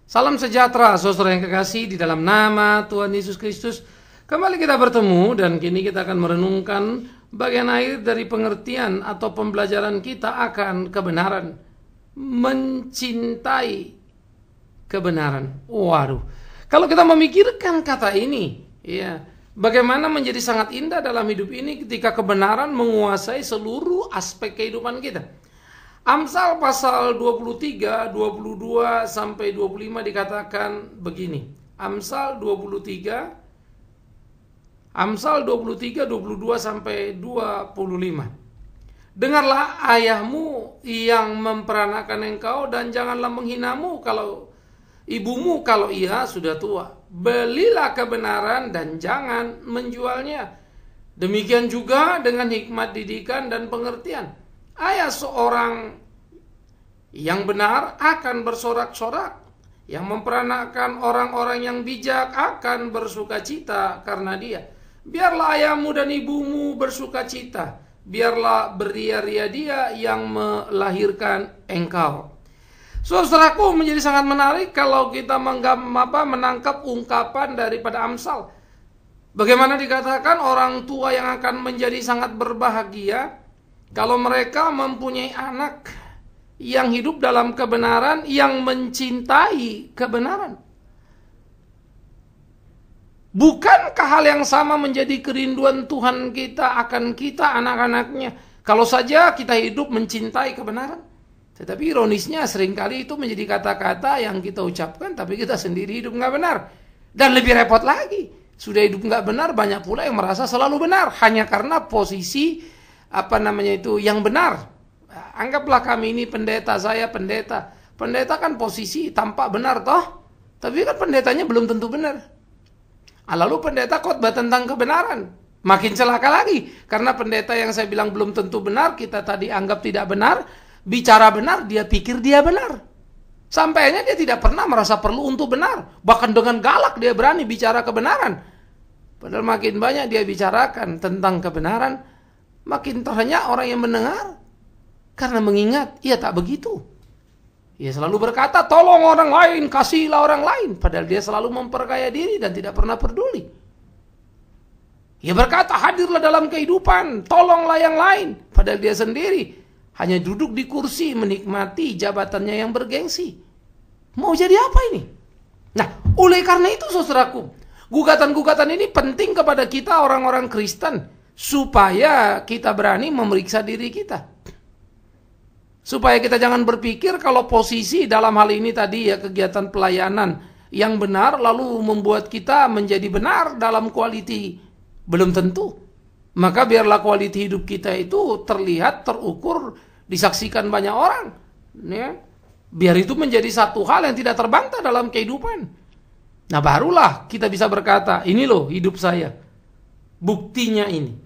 Salam sejahtera, saudara yang kekasih, di dalam nama Tuhan Yesus Kristus. Kembali kita bertemu dan kini kita akan merenungkan bagian akhir dari pengertian atau pembelajaran kita akan kebenaran. Mencintai kebenaran. Waduh, kalau kita memikirkan kata ini, ya, bagaimana menjadi sangat indah dalam hidup ini ketika kebenaran menguasai seluruh aspek kehidupan kita. Amsal pasal 23, 22 sampai 25 dikatakan begini. Amsal 23, 22 sampai 25. Dengarlah ayahmu yang memperanakan engkau dan janganlah menghinamu kalau ibumu kalau ia sudah tua. Belilah kebenaran dan jangan menjualnya. Demikian juga dengan hikmat didikan dan pengertian. Ayah seorang yang benar akan bersorak-sorak. Yang memperanakan orang-orang yang bijak akan bersukacita karena dia. Biarlah ayahmu dan ibumu bersukacita. Biarlah beria-ria dia yang melahirkan engkau. Saudaraku, menjadi sangat menarik kalau kita menangkap ungkapan daripada Amsal. Bagaimana dikatakan orang tua yang akan menjadi sangat berbahagia kalau mereka mempunyai anak yang hidup dalam kebenaran, yang mencintai kebenaran. Bukankah hal yang sama menjadi kerinduan Tuhan kita akan kita anak-anaknya? Kalau saja kita hidup mencintai kebenaran. Tetapi ironisnya seringkali itu menjadi kata-kata yang kita ucapkan tapi kita sendiri hidup nggak benar. Dan lebih repot lagi, sudah hidup nggak benar, banyak pula yang merasa selalu benar hanya karena posisi yang benar. Anggaplah kami ini pendeta, saya pendeta. Pendeta kan posisi tampak benar toh, tapi kan pendetanya belum tentu benar. Lalu pendeta khotbah tentang kebenaran, makin celaka lagi. Karena pendeta yang saya bilang belum tentu benar, kita tadi anggap tidak benar, bicara benar, dia pikir dia benar. Sampainya dia tidak pernah merasa perlu untuk benar. Bahkan dengan galak dia berani bicara kebenaran. Padahal makin banyak dia bicarakan tentang kebenaran, makin terhenyak orang yang mendengar. Karena mengingat, ia tak begitu. Ia selalu berkata, tolong orang lain, kasihlah orang lain. Padahal dia selalu memperkaya diri dan tidak pernah peduli. Ia berkata, hadirlah dalam kehidupan, tolonglah yang lain. Padahal dia sendiri hanya duduk di kursi menikmati jabatannya yang bergengsi. Mau jadi apa ini? Nah, oleh karena itu saudaraku, gugatan-gugatan ini penting kepada kita orang-orang Kristen. Supaya kita berani memeriksa diri kita. Supaya kita jangan berpikir kalau posisi dalam hal ini tadi ya kegiatan pelayanan yang benar lalu membuat kita menjadi benar dalam quality. Belum tentu. Maka biarlah quality hidup kita itu terlihat, terukur, disaksikan banyak orang. Ya. Biar itu menjadi satu hal yang tidak terbantah dalam kehidupan. Nah barulah kita bisa berkata, ini loh hidup saya. Buktinya ini.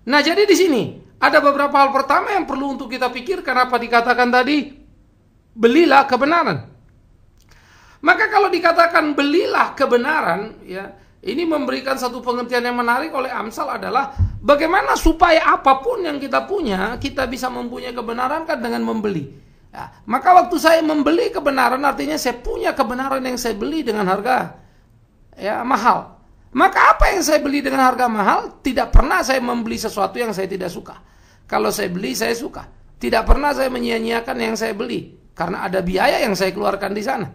Nah jadi di sini ada beberapa hal pertama yang perlu untuk kita pikirkan. Apa dikatakan tadi? Belilah kebenaran. Maka kalau dikatakan belilah kebenaran, ya, ini memberikan satu pengertian yang menarik oleh Amsal adalah bagaimana supaya apapun yang kita punya, kita bisa mempunyai kebenaran kan dengan membeli. Ya, maka waktu saya membeli kebenaran artinya saya punya kebenaran yang saya beli dengan harga mahal. Maka apa yang saya beli dengan harga mahal? Tidak pernah saya membeli sesuatu yang saya tidak suka. Kalau saya beli, saya suka. Tidak pernah saya menyia-nyiakan yang saya beli. Karena ada biaya yang saya keluarkan di sana.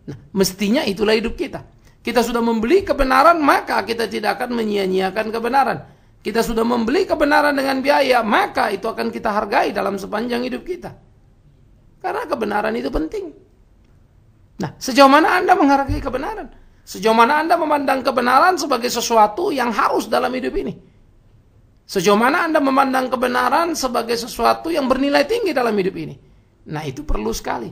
Nah, mestinya itulah hidup kita. Kita sudah membeli kebenaran, maka kita tidak akan menyia-nyiakan kebenaran. Kita sudah membeli kebenaran dengan biaya, maka itu akan kita hargai dalam sepanjang hidup kita. Karena kebenaran itu penting. Nah, sejauh mana Anda menghargai kebenaran? Sejauh mana Anda memandang kebenaran sebagai sesuatu yang harus dalam hidup ini? Sejauh mana Anda memandang kebenaran sebagai sesuatu yang bernilai tinggi dalam hidup ini? Nah itu perlu sekali.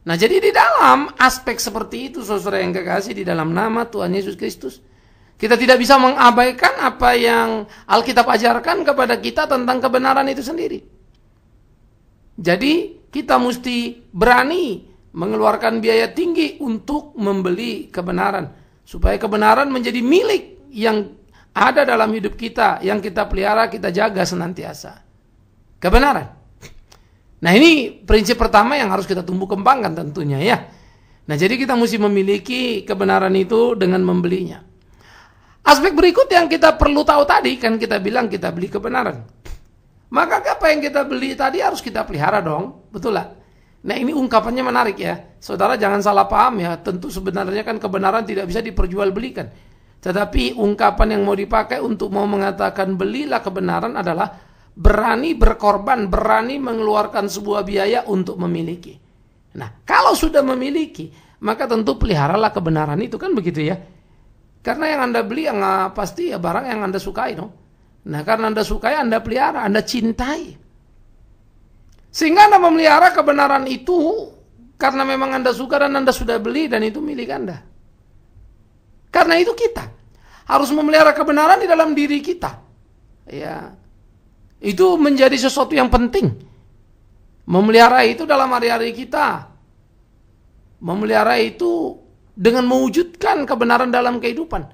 Nah jadi di dalam aspek seperti itu saudara yang kekasih di dalam nama Tuhan Yesus Kristus, kita tidak bisa mengabaikan apa yang Alkitab ajarkan kepada kita tentang kebenaran itu sendiri. Jadi kita mesti berani mengeluarkan biaya tinggi untuk membeli kebenaran. Supaya kebenaran menjadi milik yang ada dalam hidup kita, yang kita pelihara, kita jaga senantiasa. Kebenaran. Nah ini prinsip pertama yang harus kita tumbuh kembangkan tentunya ya. Nah, jadi kita mesti memiliki kebenaran itu dengan membelinya. Aspek berikut yang kita perlu tahu tadi, kan kita bilang kita beli kebenaran. Maka apa yang kita beli tadi harus kita pelihara dong, betul lah. Nah, ini ungkapannya menarik ya. Saudara jangan salah paham ya, tentu sebenarnya kan kebenaran tidak bisa diperjualbelikan. Tetapi ungkapan yang mau dipakai untuk mau mengatakan belilah kebenaran adalah berani berkorban, berani mengeluarkan sebuah biaya untuk memiliki. Nah, kalau sudah memiliki, maka tentu peliharalah kebenaran itu, kan begitu ya. Karena yang Anda beli yang pasti ya barang yang Anda sukai dong. Nah, karena Anda sukai, Anda pelihara, Anda cintai. Sehingga Anda memelihara kebenaran itu karena memang Anda suka dan Anda sudah beli dan itu milik Anda. Karena itu kita harus memelihara kebenaran di dalam diri kita. Ya. Itu menjadi sesuatu yang penting. Memelihara itu dalam hari-hari kita. Memelihara itu dengan mewujudkan kebenaran dalam kehidupan.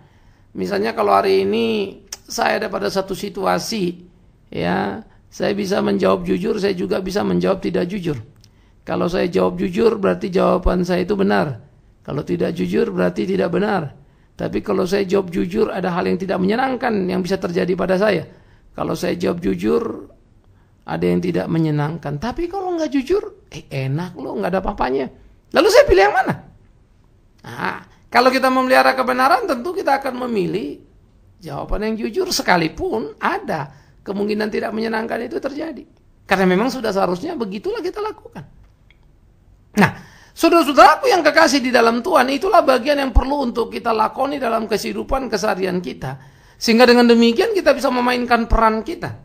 Misalnya kalau hari ini saya ada pada satu situasi, ya, saya bisa menjawab jujur, saya juga bisa menjawab tidak jujur. Kalau saya jawab jujur berarti jawaban saya itu benar. Kalau tidak jujur berarti tidak benar. Tapi kalau saya jawab jujur ada hal yang tidak menyenangkan yang bisa terjadi pada saya. Kalau saya jawab jujur ada yang tidak menyenangkan. Tapi kalau nggak jujur, enak loh, nggak ada apa-apanya. Lalu saya pilih yang mana? Nah, kalau kita memelihara kebenaran, tentu kita akan memilih jawaban yang jujur, sekalipun ada kemungkinan tidak menyenangkan itu terjadi. Karena memang sudah seharusnya begitulah kita lakukan. Nah, saudara-saudaraku yang kekasih di dalam Tuhan, itulah bagian yang perlu untuk kita lakoni dalam kehidupan keseharian kita. Sehingga dengan demikian kita bisa memainkan peran kita.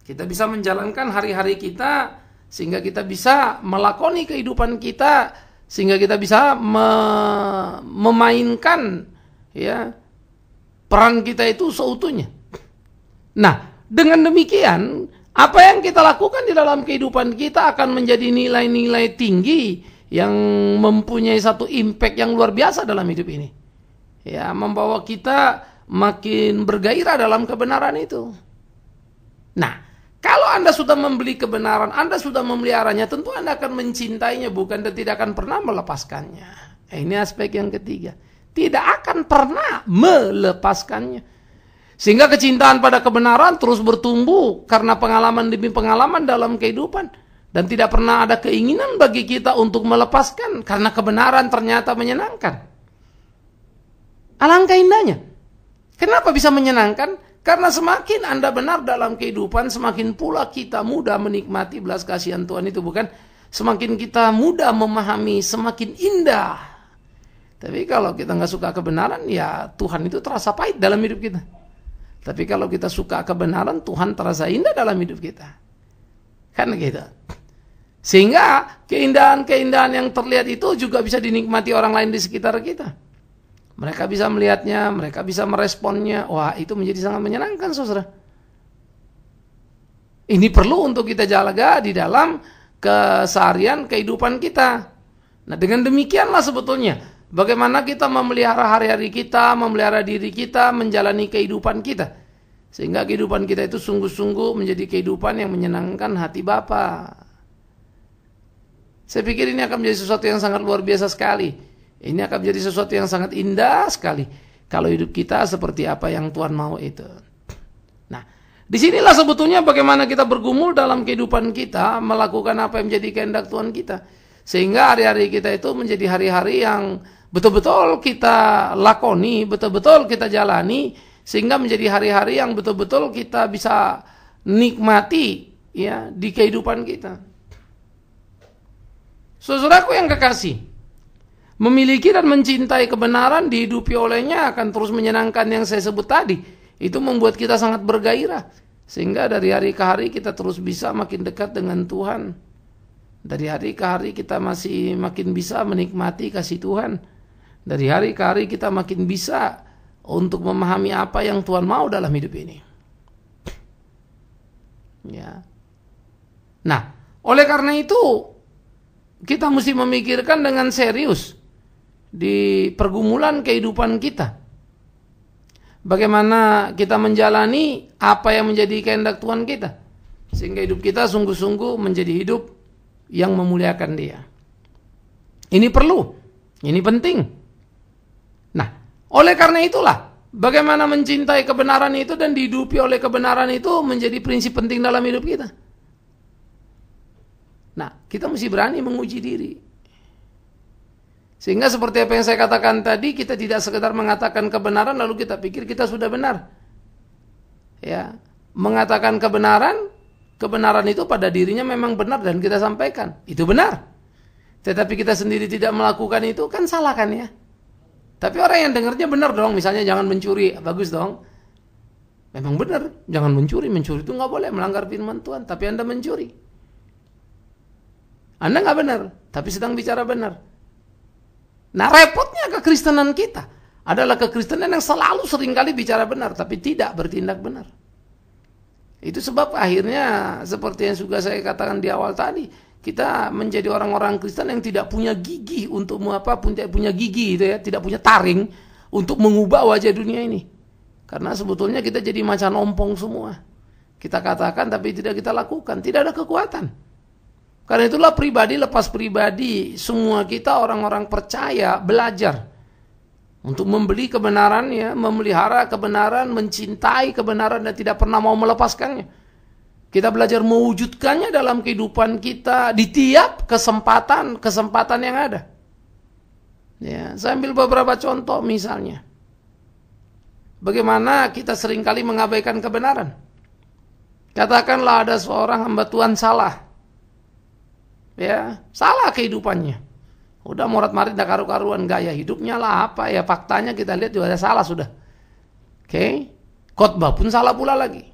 Kita bisa menjalankan hari-hari kita, sehingga kita bisa melakoni kehidupan kita, sehingga kita bisa memainkan ya peran kita itu seutuhnya. Nah, dengan demikian, apa yang kita lakukan di dalam kehidupan kita akan menjadi nilai-nilai tinggi yang mempunyai satu impact yang luar biasa dalam hidup ini. Ya, membawa kita makin bergairah dalam kebenaran itu. Nah, kalau Anda sudah membeli kebenaran, Anda sudah memeliharanya, tentu Anda akan mencintainya, bukan dan tidak akan pernah melepaskannya. Ini aspek yang ketiga. Tidak akan pernah melepaskannya. Sehingga kecintaan pada kebenaran terus bertumbuh karena pengalaman demi pengalaman dalam kehidupan. Dan tidak pernah ada keinginan bagi kita untuk melepaskan karena kebenaran ternyata menyenangkan. Alangkah indahnya. Kenapa bisa menyenangkan? Karena semakin Anda benar dalam kehidupan, semakin pula kita mudah menikmati belas kasihan Tuhan itu, bukan? Semakin kita mudah memahami, semakin indah. Tapi kalau kita nggak suka kebenaran, ya Tuhan itu terasa pahit dalam hidup kita. Tapi kalau kita suka kebenaran, Tuhan terasa indah dalam hidup kita. Kan gitu. Sehingga keindahan-keindahan yang terlihat itu juga bisa dinikmati orang lain di sekitar kita. Mereka bisa melihatnya, mereka bisa meresponnya. Wah, itu menjadi sangat menyenangkan, saudara. Ini perlu untuk kita jaga di dalam keseharian kehidupan kita. Nah, dengan demikianlah sebetulnya bagaimana kita memelihara hari-hari kita, memelihara diri kita, menjalani kehidupan kita. Sehingga kehidupan kita itu sungguh-sungguh menjadi kehidupan yang menyenangkan hati Bapa. Saya pikir ini akan menjadi sesuatu yang sangat luar biasa sekali. Ini akan menjadi sesuatu yang sangat indah sekali kalau hidup kita seperti apa yang Tuhan mau itu. Nah, disinilah sebetulnya bagaimana kita bergumul dalam kehidupan kita, melakukan apa yang menjadi kehendak Tuhan kita. Sehingga hari-hari kita itu menjadi hari-hari yang betul-betul kita lakoni, betul-betul kita jalani, sehingga menjadi hari-hari yang betul-betul kita bisa nikmati ya di kehidupan kita. Saudaraku yang kekasih, memiliki dan mencintai kebenaran dihidupi olehnya akan terus menyenangkan yang saya sebut tadi. Itu membuat kita sangat bergairah. Sehingga dari hari ke hari kita terus bisa makin dekat dengan Tuhan. Dari hari ke hari kita masih makin bisa menikmati kasih Tuhan. Dari hari ke hari kita makin bisa untuk memahami apa yang Tuhan mau dalam hidup ini. Ya. Nah, oleh karena itu kita mesti memikirkan dengan serius di pergumulan kehidupan kita. Bagaimana kita menjalani apa yang menjadi kehendak Tuhan kita. Sehingga hidup kita sungguh-sungguh menjadi hidup yang memuliakan Dia. Ini perlu Ini penting. Nah, oleh karena itulah, bagaimana mencintai kebenaran itu dan dihidupi oleh kebenaran itu menjadi prinsip penting dalam hidup kita. Nah, kita mesti berani menguji diri. Sehingga seperti apa yang saya katakan tadi, kita tidak sekedar mengatakan kebenaran lalu kita pikir kita sudah benar. Ya, mengatakan kebenaran itu pada dirinya memang benar dan kita sampaikan. Itu benar. Tetapi kita sendiri tidak melakukan itu kan salah kan ya? Tapi orang yang dengarnya benar dong, misalnya jangan mencuri, bagus dong. Memang benar, jangan mencuri itu nggak boleh, melanggar firman Tuhan. Tapi Anda mencuri, Anda nggak benar, tapi sedang bicara benar. Nah, repotnya kekristenan kita adalah kekristenan yang selalu seringkali bicara benar, tapi tidak bertindak benar. Itu sebab akhirnya seperti yang juga saya katakan di awal tadi, kita menjadi orang-orang Kristen yang tidak punya gigi untuk punya gigi itu ya, tidak punya taring untuk mengubah wajah dunia ini. Karena sebetulnya kita jadi macan ompong semua. Kita katakan tapi tidak kita lakukan, tidak ada kekuatan. Karena itulah pribadi lepas pribadi, semua kita orang-orang percaya belajar untuk membeli kebenarannya, memelihara kebenaran, mencintai kebenaran dan tidak pernah mau melepaskannya. Kita belajar mewujudkannya dalam kehidupan kita di tiap kesempatan yang ada. Ya, saya ambil beberapa contoh misalnya. Bagaimana kita seringkali mengabaikan kebenaran. Katakanlah ada seorang hamba Tuhan salah. Ya, salah kehidupannya. Udah morat-marit dah karu-karuan, gaya hidupnya lah apa ya, faktanya kita lihat juga salah sudah. Oke. Khotbah pun salah pula lagi.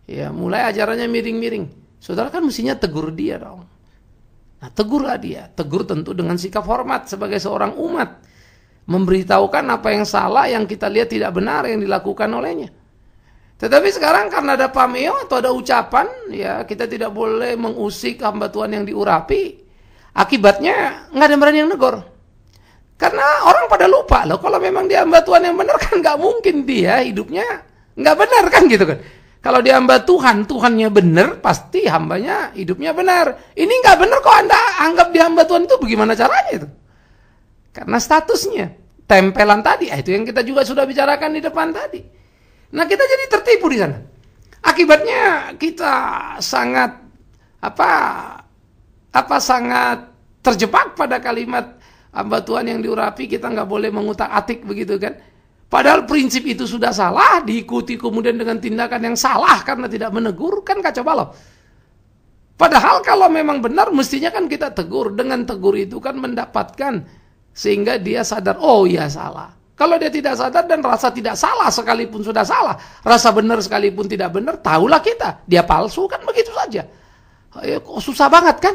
Ya, mulai ajarannya miring-miring. Saudara kan mestinya tegur dia dong. Nah, tegurlah dia. Tegur tentu dengan sikap hormat sebagai seorang umat. Memberitahukan apa yang salah, yang kita lihat tidak benar yang dilakukan olehnya. Tetapi sekarang karena ada pameo atau ada ucapan, ya kita tidak boleh mengusik hamba Tuhan yang diurapi. Akibatnya nggak ada berani yang negor. Karena orang pada lupa loh, kalau memang dia hamba Tuhan yang benar kan nggak mungkin dia hidupnya nggak benar kan gitu kan. Kalau dia hamba Tuhan, Tuhannya benar, pasti hambanya hidupnya benar. Ini nggak benar kok Anda anggap dia hamba Tuhan, itu bagaimana caranya itu? Karena statusnya, tempelan tadi, itu yang kita juga sudah bicarakan di depan tadi. Nah, kita jadi tertipu di sana. Akibatnya kita sangat sangat terjebak pada kalimat hamba Tuhan yang diurapi, kita nggak boleh mengutak-atik begitu kan. Padahal prinsip itu sudah salah, diikuti kemudian dengan tindakan yang salah karena tidak menegur, kan kacau balau. Padahal kalau memang benar, mestinya kan kita tegur. Dengan tegur itu kan mendapatkan, sehingga dia sadar, oh iya salah. Kalau dia tidak sadar dan rasa tidak salah sekalipun sudah salah, rasa benar sekalipun tidak benar, tahulah kita, dia palsu kan begitu saja. Kok susah banget kan?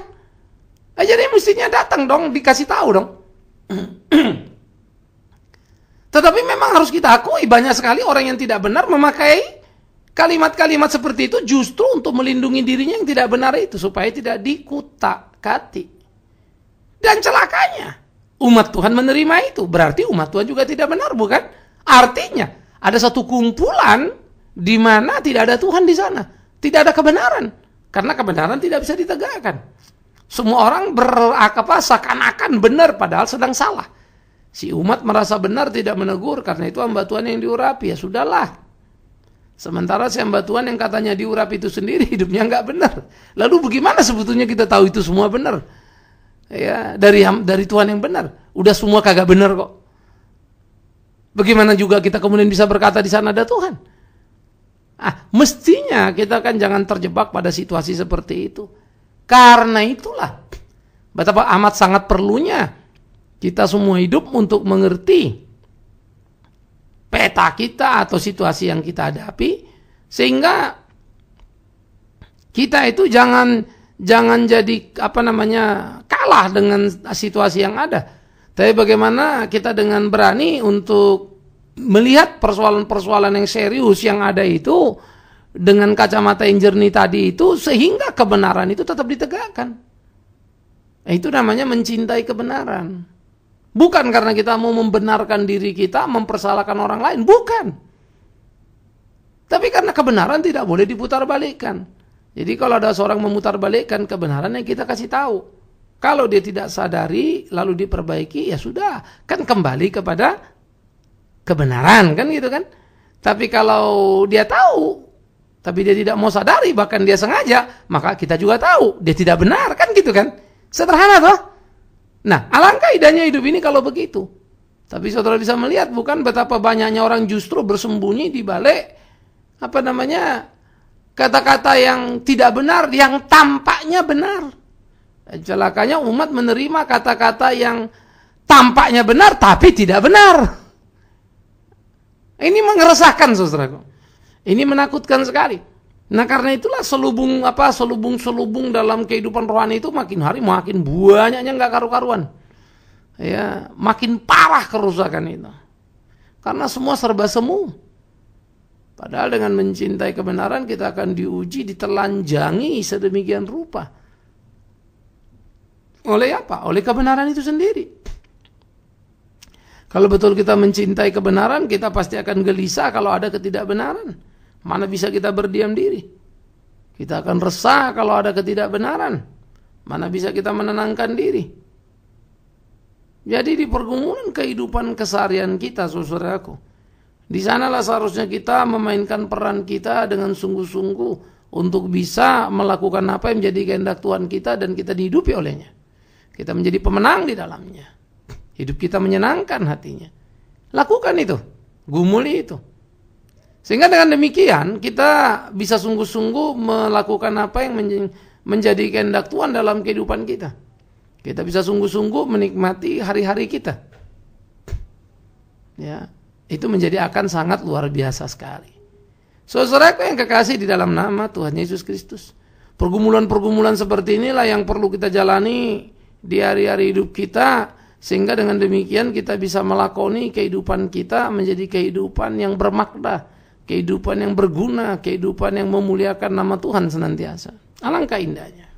Jadi mestinya datang dong, dikasih tahu dong. Tetapi memang harus kita akui banyak sekali orang yang tidak benar memakai kalimat-kalimat seperti itu justru untuk melindungi dirinya yang tidak benar itu supaya tidak dikutak-kati. Dan celakanya umat Tuhan menerima itu, berarti umat Tuhan juga tidak benar, bukan? Artinya ada satu kumpulan di mana tidak ada Tuhan di sana, tidak ada kebenaran, karena kebenaran tidak bisa ditegakkan. Semua orang seakan-akan benar padahal sedang salah. Si umat merasa benar tidak menegur karena itu hamba Tuhan yang diurapi, ya sudahlah. Sementara si hamba Tuhan yang katanya diurapi itu sendiri hidupnya nggak benar. Lalu bagaimana sebetulnya kita tahu itu semua benar? Ya, dari Tuhan yang benar. Udah semua kagak benar kok. Bagaimana juga kita kemudian bisa berkata di sana ada Tuhan? Mestinya kita kan jangan terjebak pada situasi seperti itu. Karena itulah betapa amat sangat perlunya kita semua hidup untuk mengerti peta kita atau situasi yang kita hadapi, sehingga kita itu jangan jadi kalah dengan situasi yang ada. Tapi bagaimana kita dengan berani untuk melihat persoalan-persoalan yang serius yang ada itu dengan kacamata yang jernih tadi itu, sehingga kebenaran itu tetap ditegakkan. Itu namanya mencintai kebenaran. Bukan karena kita mau membenarkan diri kita, mempersalahkan orang lain, bukan. Tapi karena kebenaran tidak boleh diputarbalikkan. Jadi kalau ada seorang memutarbalikkan kebenaran, yang kita kasih tahu. Kalau dia tidak sadari lalu diperbaiki, ya sudah, kan kembali kepada kebenaran, kan gitu kan. Tapi kalau dia tahu, tapi dia tidak mau sadari, bahkan dia sengaja, maka kita juga tahu dia tidak benar, kan gitu kan. Sederhana toh. Nah, alangkah indahnya hidup ini kalau begitu. Tapi saudara bisa melihat bukan betapa banyaknya orang justru bersembunyi di balik kata-kata yang tidak benar, yang tampaknya benar. Celakanya umat menerima kata-kata yang tampaknya benar tapi tidak benar. Ini mengeresahkan, saudaraku. Ini menakutkan sekali. Nah, karena itulah selubung dalam kehidupan rohani itu makin hari makin banyaknya, nggak karu-karuan. Ya, makin parah kerusakan itu. Karena semua serba semu. Padahal dengan mencintai kebenaran kita akan diuji, ditelanjangi sedemikian rupa. Oleh apa? Oleh kebenaran itu sendiri. Kalau betul kita mencintai kebenaran, kita pasti akan gelisah kalau ada ketidakbenaran. Mana bisa kita berdiam diri? Kita akan resah kalau ada ketidakbenaran. Mana bisa kita menenangkan diri? Jadi di pergumulan kehidupan keseharian kita, saudaraku, di sanalah seharusnya kita memainkan peran kita dengan sungguh-sungguh untuk bisa melakukan apa yang menjadi kehendak Tuhan kita dan kita dihidupi olehnya. Kita menjadi pemenang di dalamnya. Hidup kita menyenangkan hatinya. Lakukan itu, gumuli itu. Sehingga dengan demikian kita bisa sungguh-sungguh melakukan apa yang menjadi kehendak Tuhan dalam kehidupan kita. Kita bisa sungguh-sungguh menikmati hari-hari kita. Ya, itu menjadi akan sangat luar biasa sekali. Saudaraku yang kekasih di dalam nama Tuhan Yesus Kristus, pergumulan-pergumulan seperti inilah yang perlu kita jalani di hari-hari hidup kita, sehingga dengan demikian kita bisa melakoni kehidupan kita menjadi kehidupan yang bermakna, kehidupan yang berguna, kehidupan yang memuliakan nama Tuhan senantiasa. Alangkah indahnya.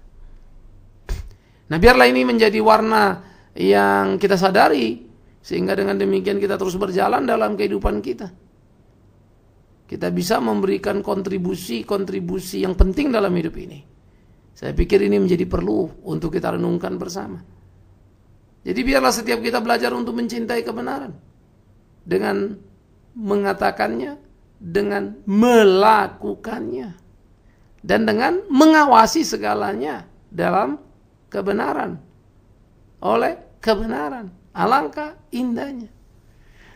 Nah, biarlah ini menjadi warna yang kita sadari, sehingga dengan demikian kita terus berjalan dalam kehidupan kita. Kita bisa memberikan kontribusi yang penting dalam hidup ini. Saya pikir ini menjadi perlu untuk kita renungkan bersama. Jadi biarlah setiap kita belajar untuk mencintai kebenaran. Dengan mengatakannya, dengan melakukannya. Dan dengan mengawasi segalanya dalam kebenaran. Oleh kebenaran. Alangkah indahnya.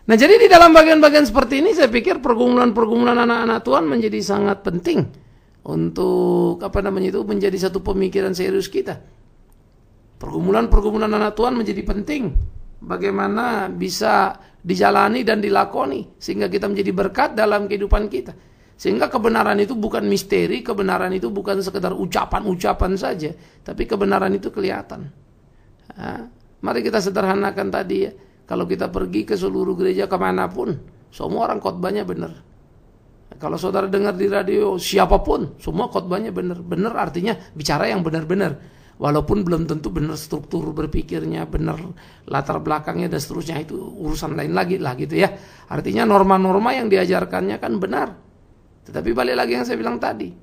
Nah, jadi di dalam bagian-bagian seperti ini saya pikir pergumulan-pergumulan anak-anak Tuhan menjadi sangat penting untuk menjadi satu pemikiran serius kita. Pergumulan-pergumulan anak Tuhan menjadi penting bagaimana bisa dijalani dan dilakoni sehingga kita menjadi berkat dalam kehidupan kita. Sehingga kebenaran itu bukan misteri, kebenaran itu bukan sekedar ucapan-ucapan saja, tapi kebenaran itu kelihatan. Mari kita sederhanakan tadi ya. Kalau kita pergi ke seluruh gereja kemanapun, semua orang khotbahnya benar. Kalau saudara dengar di radio siapapun, semua khotbahnya benar. Benar artinya bicara yang benar-benar. Walaupun belum tentu benar struktur berpikirnya, benar latar belakangnya dan seterusnya, itu urusan lain lagi lah gitu ya. Artinya norma-norma yang diajarkannya kan benar. Tetapi balik lagi yang saya bilang tadi,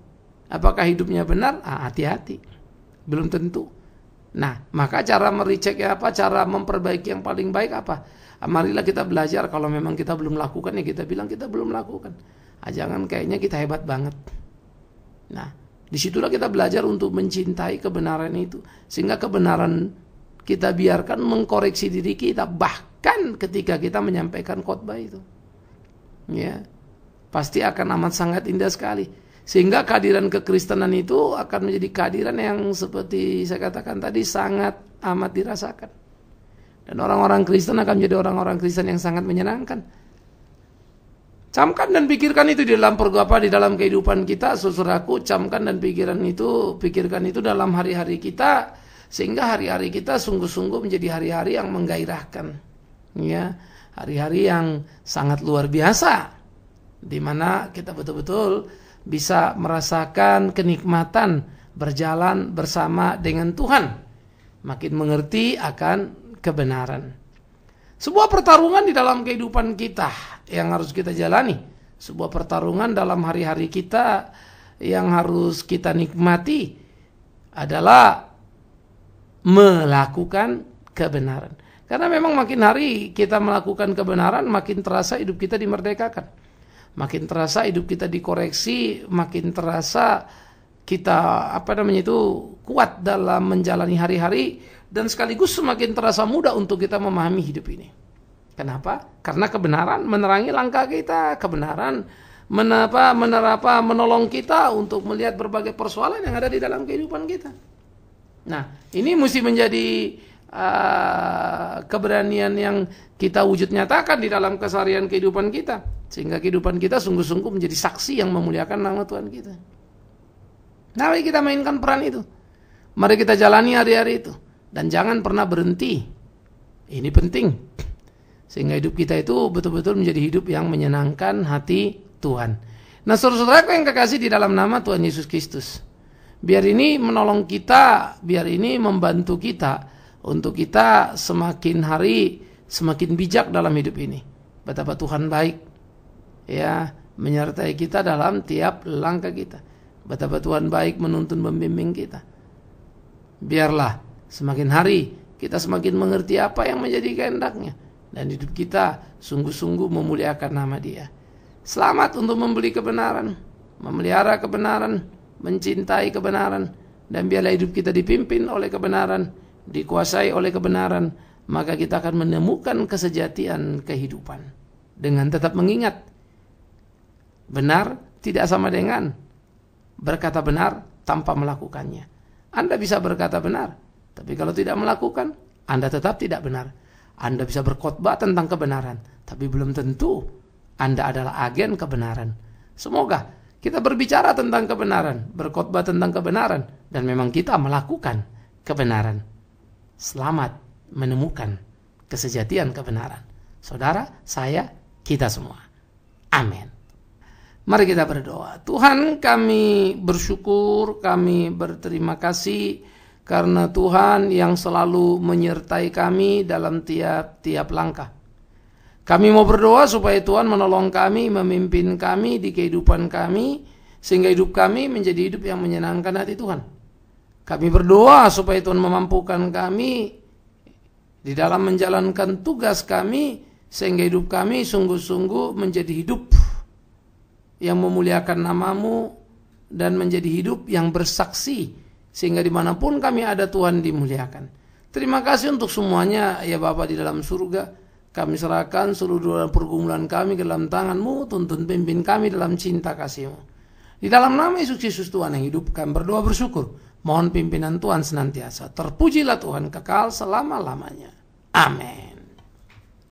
apakah hidupnya benar? Hati-hati, belum tentu. Nah, maka cara mericeknya apa? Cara memperbaiki yang paling baik apa? Marilah kita belajar. Kalau memang kita belum lakukan, ya kita bilang kita belum lakukan. Jangan kayaknya kita hebat banget. Nah, disitulah kita belajar untuk mencintai kebenaran itu. Sehingga kebenaran kita biarkan mengkoreksi diri kita. Bahkan ketika kita menyampaikan khotbah itu. Ya, pasti akan amat sangat indah sekali. Sehingga kehadiran kekristenan itu akan menjadi kehadiran yang seperti saya katakan tadi sangat amat dirasakan. Dan orang-orang Kristen akan menjadi orang-orang Kristen yang sangat menyenangkan. Camkan dan pikirkan itu di dalam kehidupan kita, saudaraku. Camkan dan pikirkan itu dalam hari-hari kita, sehingga hari-hari kita sungguh-sungguh menjadi hari-hari yang menggairahkan. Ya, hari-hari yang sangat luar biasa, di mana kita betul-betul bisa merasakan kenikmatan berjalan bersama dengan Tuhan, makin mengerti akan kebenaran. Sebuah pertarungan di dalam kehidupan kita yang harus kita jalani, sebuah pertarungan dalam hari-hari kita yang harus kita nikmati adalah melakukan kebenaran. Karena memang makin hari kita melakukan kebenaran, makin terasa hidup kita dimerdekakan. Makin terasa hidup kita dikoreksi, makin terasa kita kuat dalam menjalani hari-hari, dan sekaligus semakin terasa mudah untuk kita memahami hidup ini. Kenapa? Karena kebenaran menerangi langkah kita, kebenaran menolong kita untuk melihat berbagai persoalan yang ada di dalam kehidupan kita. Nah, ini mesti menjadi keberanian yang kita wujud nyatakan di dalam keseharian kehidupan kita, sehingga kehidupan kita sungguh-sungguh menjadi saksi yang memuliakan nama Tuhan kita. Nah, mari kita mainkan peran itu, mari kita jalani hari-hari itu, dan jangan pernah berhenti. Ini penting, sehingga hidup kita itu betul-betul menjadi hidup yang menyenangkan hati Tuhan. Nah, saudara-saudaraku yang kekasih di dalam nama Tuhan Yesus Kristus, biar ini menolong kita, biar ini membantu kita untuk kita semakin hari semakin bijak dalam hidup ini. Betapa Tuhan baik, ya, menyertai kita dalam tiap langkah kita. Betapa Tuhan baik menuntun membimbing kita. Biarlah semakin hari kita semakin mengerti apa yang menjadi kehendak-Nya, dan hidup kita sungguh-sungguh memuliakan nama Dia. Selamat untuk membeli kebenaran, memelihara kebenaran, mencintai kebenaran, dan biarlah hidup kita dipimpin oleh kebenaran, dikuasai oleh kebenaran, maka kita akan menemukan kesejatian kehidupan. Dengan tetap mengingat, benar tidak sama dengan berkata benar tanpa melakukannya. Anda bisa berkata benar, tapi kalau tidak melakukan, Anda tetap tidak benar. Anda bisa berkhotbah tentang kebenaran, tapi belum tentu Anda adalah agen kebenaran. Semoga kita berbicara tentang kebenaran, berkhotbah tentang kebenaran, dan memang kita melakukan kebenaran. Selamat menemukan kesejatian kebenaran. Saudara, saya, kita semua. Amin. Mari kita berdoa. Tuhan, kami bersyukur, kami berterima kasih karena Tuhan yang selalu menyertai kami dalam tiap-tiap langkah. Kami mau berdoa supaya Tuhan menolong kami, memimpin kami di kehidupan kami, sehingga hidup kami menjadi hidup yang menyenangkan hati Tuhan. Kami berdoa supaya Tuhan memampukan kami di dalam menjalankan tugas kami, sehingga hidup kami sungguh-sungguh menjadi hidup yang memuliakan nama-Mu, dan menjadi hidup yang bersaksi, sehingga dimanapun kami ada Tuhan dimuliakan. Terima kasih untuk semuanya, ya Bapa di dalam surga. Kami serahkan seluruh pergumulan kami ke dalam tangan-Mu, tuntun pimpin kami dalam cinta kasih-Mu. Di dalam nama Yesus Kristus Tuhan yang hidup, kami berdoa bersyukur. Mohon pimpinan Tuhan senantiasa. Terpujilah Tuhan kekal selama-lamanya. Amin.